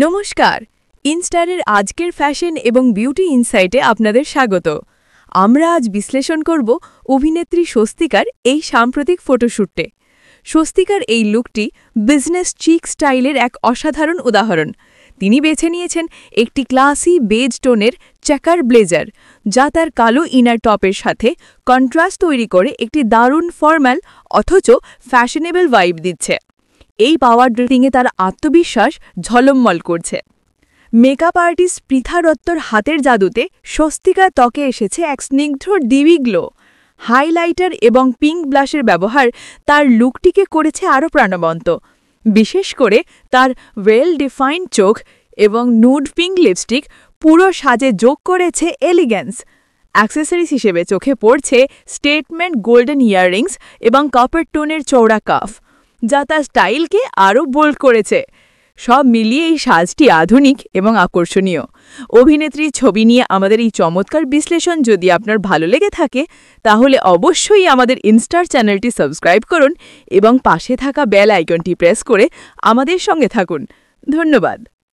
নমস্কার, ইনস্টারের আজকের ফ্যাশন এবং বিউটি ইনসাইটে আপনাদের স্বাগত। আমরা আজ বিশ্লেষণ করব অভিনেত্রী স্বস্তিকার এই সাম্প্রতিক ফটোশ্যুটে। স্বস্তিকার এই লুকটি বিজনেস চিক স্টাইলের এক অসাধারণ উদাহরণ। তিনি বেছে নিয়েছেন একটি ক্লাসি বেজ টোনের চেকার ব্লেজার, যা তার কালো ইনার টপের সাথে কন্ট্রাস্ট তৈরি করে একটি দারুণ ফর্মাল অথচ ফ্যাশনেবল ভাইব দিচ্ছে। এই পাওয়ার ড্রেসিংয়ে তার আত্মবিশ্বাস ঝলমল করছে। মেকআপ আর্টিস্ট পৃথা দত্তর হাতের জাদুতে স্বস্তিকার ত্বকে এসেছে এক স্নিগ্ধ ডিবি গ্লো। হাইলাইটার এবং পিঙ্ক ব্লাশের ব্যবহার তার লুকটিকে করেছে আরও প্রাণবন্ত। বিশেষ করে তার ওয়েল ডিফাইন্ড চোখ এবং নুড পিঙ্ক লিপস্টিক পুরো সাজে যোগ করেছে এলিগ্যান্স। অ্যাক্সেসরিজ হিসেবে চোখে পড়ছে স্টেটমেন্ট গোল্ডেন ইয়াররিংস এবং কপার টোনের চওড়া কাফ, যা তার স্টাইলকে আরও বোল্ড করেছে। সব মিলিয়ে এই সাজটি আধুনিক এবং আকর্ষণীয়। অভিনেত্রীর ছবি নিয়ে আমাদের এই চমৎকার বিশ্লেষণ যদি আপনার ভালো লেগে থাকে, তাহলে অবশ্যই আমাদের ইনস্টার চ্যানেলটি সাবস্ক্রাইব করুন এবং পাশে থাকা বেল আইকনটি প্রেস করে আমাদের সঙ্গে থাকুন। ধন্যবাদ।